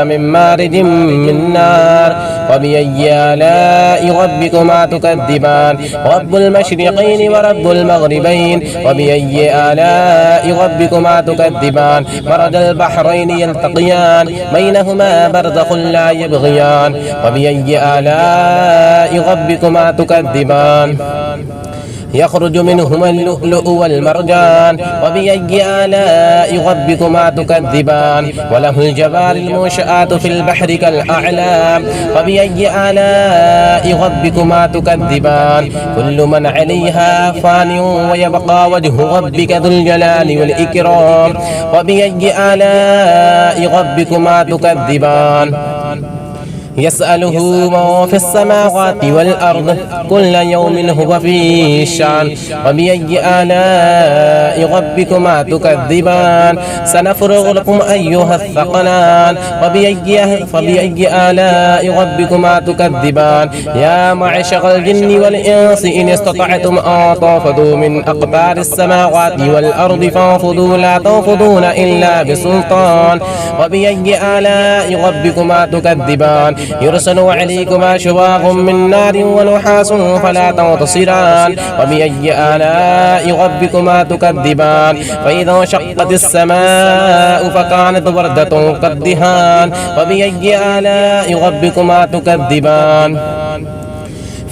من مارد من نار فبأي آلاء ربكما تكذبان رب المشرقين ورب المغربين وبأي آلاء ربكما تكذبان مرج البحرين يلتقيان بينهما برزخ لا يبغيان وبأي آلاء ربكما تكذبان يخرج منهما اللؤلؤ والمرجان وبأي آلاء ربكما تكذبان وله الجبال المنشآت في البحر كالأعلام وبأي آلاء ربكما تكذبان كل من عليها فان ويبقى وجه ربك ذو الجلال والإكرام وبأي آلاء ربكما تكذبان يسأله من في السماوات والأرض كل يوم هو في شأن وبأي آلاء ربكما تكذبان سنفرغ لكم أيها الثقلان فبأي آلاء ربكما تكذبان يا معشر الجن والإنس إن استطعتم أن تنفذوا من أقطار السماوات والأرض فانفذوا لا تنفذون إلا بسلطان وبأي آلاء ربكما تكذبان يرسل عليكما شواظ من نار ونحاس فلا تنتصران وبأي آلاء ربكما تكذبان فإذا انشقت السماء فكانت وردة كالدهان وبأي آلاء ربكما تكذبان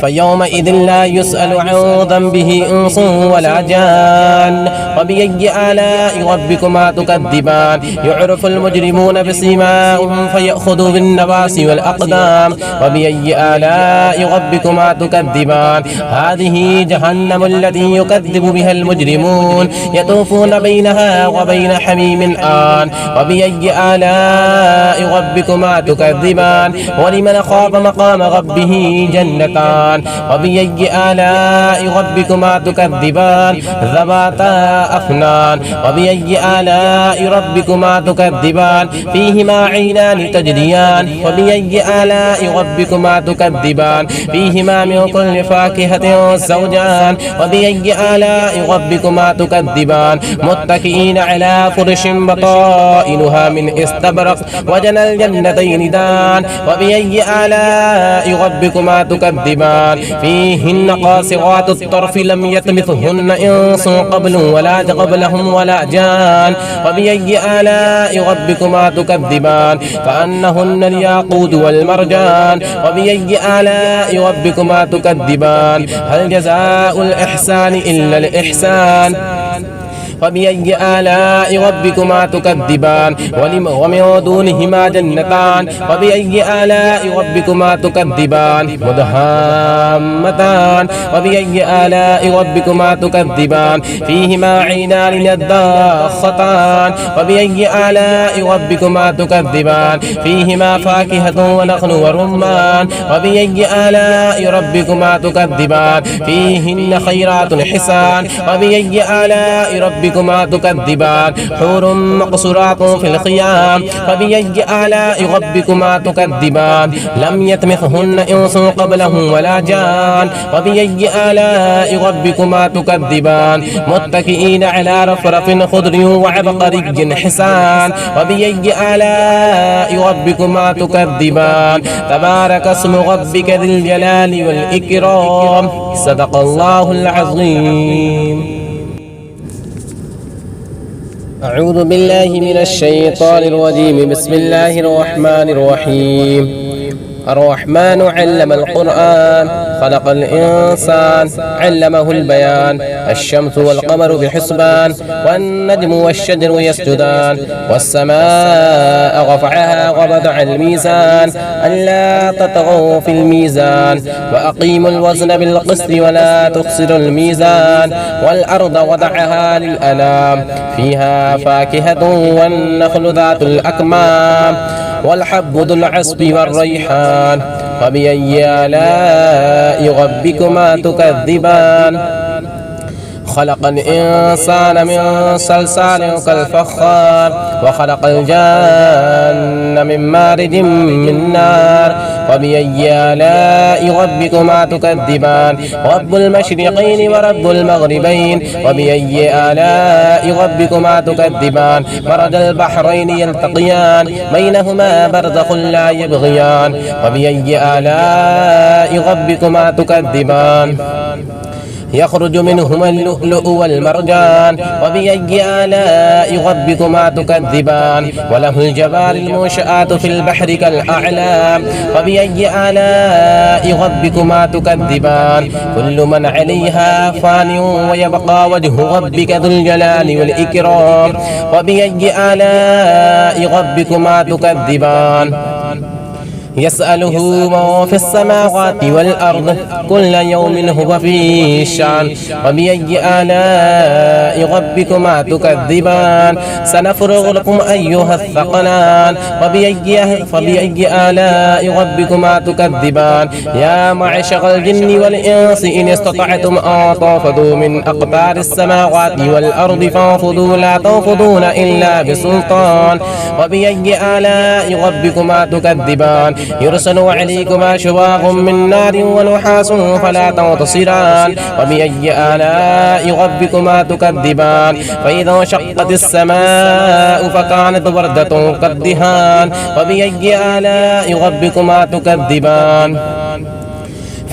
فيومئذ لا يسأل عن ذنبه إنس ولا جان وبأي آلاء ربكما تكذبان يعرف المجرمون بسيماهم فيأخذوا بالنواصي والأقدام وبأي آلاء ربكما تكذبان هذه جهنم التي يكذب بها المجرمون يطوفون بينها وبين حميم آن وبأي آلاء ربكما تكذبان ولمن خاف مقام ربه جنتان وبأي آلاء ربكما تكذبان ذواتا أفنان وبأي آلاء ربكما تكذبان فيهما عينان تجريان وبأي آلاء ربكما تكذبان فيهما من كل فاكهة زوجان وبأي آلاء ربكما تكذبان متكئين على فرش بطائنها من استبرق وجنى الجنتين دان وبأي آلاء ربكما تكذبان فيهن قاصرات الطرف لم يطمثهن إنس قبل ولا قبلهم ولا جان وبأي آلاء ربكما تكذبان كأنهن الياقوت والمرجان وبأي آلاء ربكما تكذبان هل جزاء الإحسان إلا الإحسان فبأي آلاء ربكما تكذبان ومن دونهما جنتان وبأي آلاء ربكما تكذبان مدهامتان وبأي آلاء ربكما تكذبان فيهما عينان نضاختان وبأي آلاء ربكما تكذبان فيهما فاكهة ونخل ورمان وبأي آلاء ربكما تكذبان فيهن خيرات حسان وبأي آلاء ربكما تكذبان حور مقصورات في الخيام فبأي آلاء ربكما تكذبان لم يطمثهن إنس قبلهم ولا جان وبأي آلاء ربكما تكذبان متكئين على رفرف خضر وعبقري حسان وبأي آلاء ربكما تكذبان تبارك اسم ربك ذي الجلال والإكرام صدق الله العظيم. أعوذ بالله من الشيطان الرجيم بسم الله الرحمن الرحيم الرحمن علم القرآن خلق الإنسان علمه البيان الشمس والقمر بحسبان والنجم والشجر يسجدان والسماء رفعها ووضع الميزان ألا تطغوا في الميزان وأقيموا الوزن بالقسط ولا تخسروا الميزان والأرض وضعها للأنام فيها فاكهة والنخل ذات الأكمام والحب ذو العصف والريحان فبأي آلاء ربكما تكذبان خلق الإنسان من صلصال كالفخار وخلق الجان من مارج من نار فبأي آلاء ربكما تكذبان رب المشرقين ورب المغربين وبأي آلاء ربكما تكذبان مرج البحرين يلتقيان بينهما برزخ لا يبغيان وبأي آلاء ربكما تكذبان يخرج منهما اللؤلؤ والمرجان وبأي آلاء ربكما تكذبان وله الجوار المنشآت في البحر كالأعلام وبأي آلاء ربكما تكذبان كل من عليها فان ويبقى وجه ربك ذو الجلال والإكرام وبأي آلاء ربكما تكذبان يسأله من في السماوات والأرض كل يوم هو في شأن وبأي آلاء ربكما تكذبان سنفرغ لكم أيها الثقلان فبأي آلاء ربكما تكذبان يا معشر الجن والإنس إن استطعتم أن تنفذوا من أقطار السماوات والأرض فانفذوا لا تنفذون إلا بسلطان وبأي آلاء ربكما تكذبان يرسل عليكما شواظ من نار ونحاس فلا تنتصران وبأي آلاء ربكما تكذبان فإذا انشقت السماء فكانت وردة كالدهان وبأي آلاء ربكما تكذبان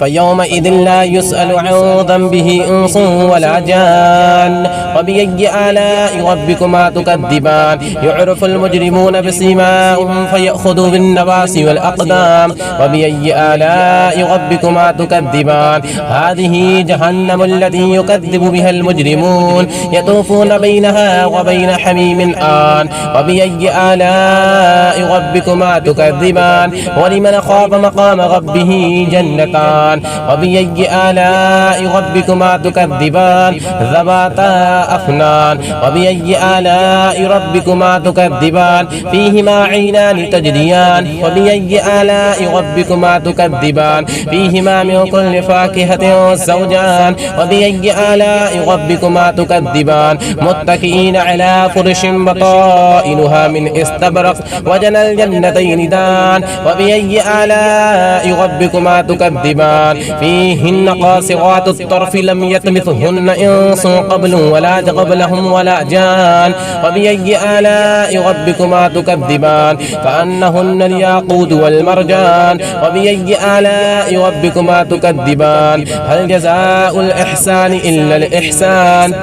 فيومئذ لا يسأل عن ذنبه إنس ولا جان وبأي آلاء ربكما تكذبان يعرف المجرمون بسيماهم فيأخذوا بالنواصي والأقدام وبأي آلاء ربكما تكذبان هذه جهنم التي يكذب بها المجرمون يطوفون بينها وبين حميم آن وبأي آلاء ربكما تكذبان ولمن خاف مقام ربه جنتان وبأي آلاء ربكما تكذبان ذواتا أفنان وبأي آلاء ربكما تكذبان فيهما عينان تجريان وبأي آلاء ربكما تكذبان فيهما من كل فاكهة زوجان وبأي آلاء ربكما تكذبان متكئين على فرش بطائنها من استبرق وجنى الجنتين دان وبأي آلاء ربكما تكذبان فيهن قاصرات الطرف لم يطمثهن إنس قبل ولا قبلهم ولا جان وبأي آلاء ربكما تكذبان كأنهن الياقوت والمرجان وبأي آلاء ربكما تكذبان هل جزاء الإحسان إلا الإحسان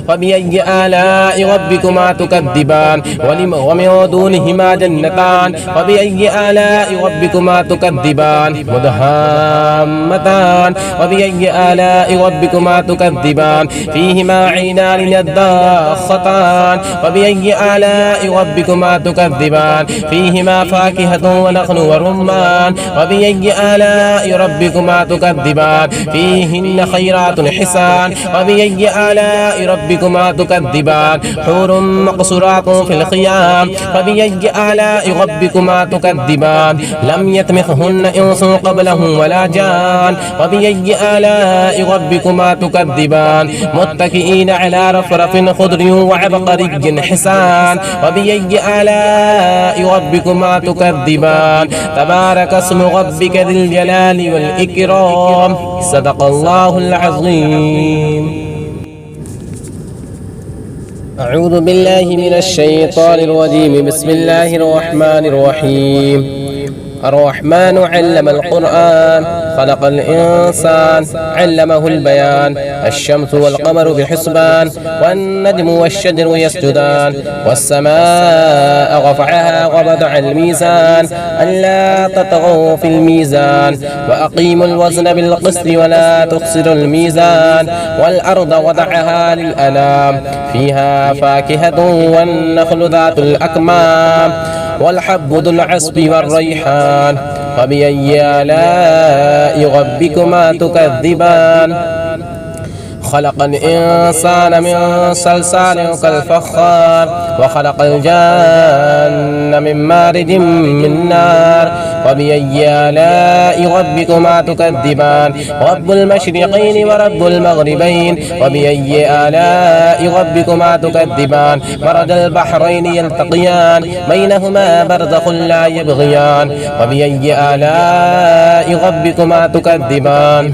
فبأي آلاء ربكما تكذبان ومن دونهما جنتان وبأي آلاء ربكما تكذبان مدهامتان وبأي آلاء ربكما تكذبان فيهما عينان نضاختان وبأي آلاء ربكما تكذبان فيهما فاكهة ونخل ورمان وبأي آلاء ربكما تكذبان فيهن خيرات حسان وبأي آلاء ربكما تكذبان حور مقصورات في الخيام فبأي آلاء ربكما تكذبان لم يطمثهن إنس قبلهم ولا جان وبأي آلاء ربكما تكذبان متكئين على رفرف خضر وعبقري حسان وبأي آلاء ربكما تكذبان تبارك اسم ربك ذي الجلال والإكرام صدق الله العظيم. أعوذ بالله من الشيطان الرجيم بسم الله الرحمن الرحيم الرحمن علم القرآن خلق الإنسان علمه البيان الشمس والقمر بحسبان والنجم والشجر يسجدان والسماء رفعها ووضع الميزان ألا تطغوا في الميزان وأقيموا الوزن بالقسط ولا تخسروا الميزان والأرض وضعها للأنام فيها فاكهة والنخل ذات الأكمام والحب ذو العصف والريحان فبأي آلاء ربكما تكذبان خلق الإنسان من صلصال كالفخار وخلق الجان من مارج من نار وبأي آلاء ربكما تكذبان رب المشرقين ورب المغربين وبأي آلاء ربكما تكذبان مرج البحرين يلتقيان بينهما برزخ لا يبغيان وبأي آلاء ربكما تكذبان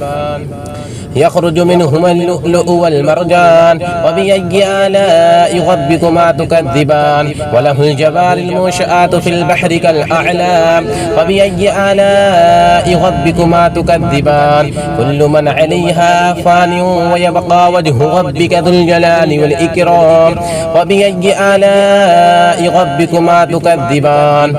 يخرج منهما اللؤلؤ والمرجان وبأي آلاء ربكما تكذبان وله الجوار المنشآت في البحر كالأعلام وبأي آلاء ربكما تكذبان كل من عليها فان ويبقى وجه ربك ذو الجلال والإكرام وبأي آلاء ربكما تكذبان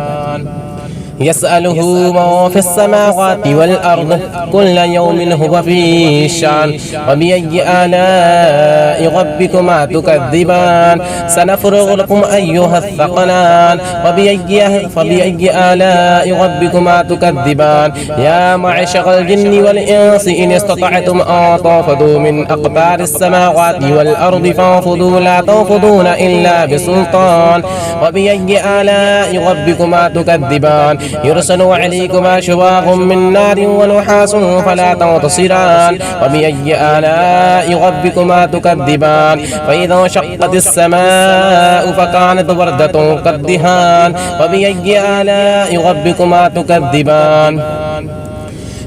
يسأله من في السماوات والأرض كل يوم هو في شأن وبأي آلاء ربكما تكذبان سنفرغ لكم أيها الثقلان فبأي آلاء ربكما تكذبان يا معشر الجن والإنس إن استطعتم أن تنفذوا من أقطار السماوات والأرض فانفذوا لا تنفذون إلا بسلطان وبأي آلاء ربكما تكذبان يرسل عليكما شواظ من نار ونحاس فلا تنتصران وبأي آلاء ربكما تكذبان فإذا انشقت السماء فكانت وردة كالدهان وبأي آلاء ربكما تكذبان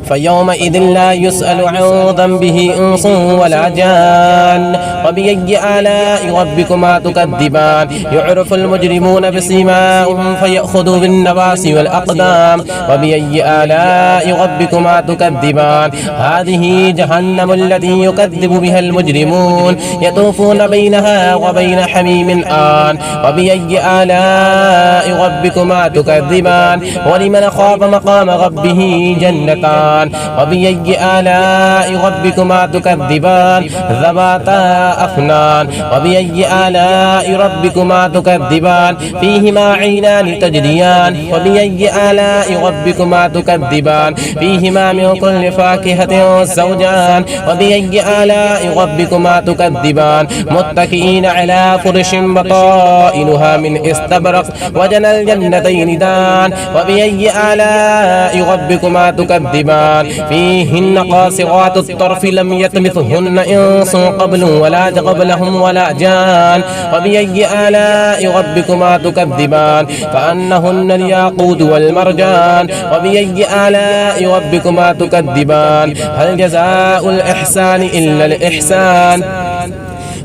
فيومئذ لا يسأل عن ذنبه إنس ولا جان وبأي آلاء ربكما تكذبان يعرف المجرمون بسيماهم فيأخذوا بالنواصي والأقدام وبأي آلاء ربكما تكذبان هذه جهنم التي يكذب بها المجرمون يطوفون بينها وبين حميم آن وبأي آلاء ربكما تكذبان ولمن خاف مقام ربه جنتان وبأي آلاء ربكما تكذبان ذواتا أفنان وبأي آلاء ربكما تكذبان فيهما عينان تجريان وبأي آلاء ربكما تكذبان فيهما من كل فاكهة زوجان وبأي آلاء ربكما تكذبان متكئين على فرش بطائنها من استبرق وجنى الجنتين دان وبأي آلاء ربكما تكذبان فيهن قاصرات الطرف لم يطمثهن إنس قبل ولا قبلهم ولا جان وبأي آلاء ربكما تكذبان كأنهن الياقوت والمرجان وبأي آلاء ربكما تكذبان هل جزاء الإحسان إلا الإحسان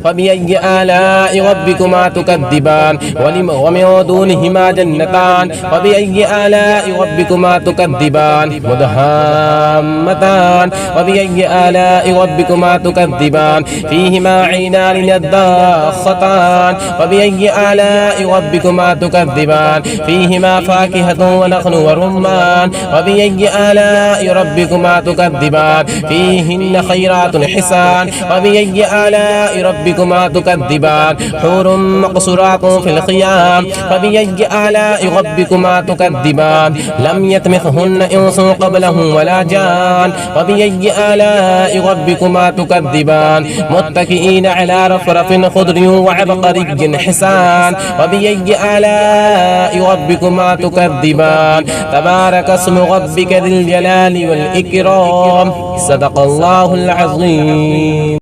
فبأي آلاء ربكما تكذبان ومن دونهما جنتان وبأي آلاء ربكما تكذبان مدهامتان وبأي آلاء ربكما تكذبان فيهما عينان نضاختان وبأي آلاء ربكما تكذبان فيهما فاكهة ونخل ورمان وبأي آلاء ربكما تكذبان فيهن خيرات حسان وبأي آلاء ربكما تكذبان حور مقصورات في الخيام فبأي آلاء ربكما تكذبان لم يطمثهن إنس قبلهم ولا جان وبأي آلاء ربكما تكذبان متكئين على رفرف خضر وعبقري حسان وبأي آلاء ربكما تكذبان تبارك اسم ربك ذي الجلال والإكرام صدق الله العظيم.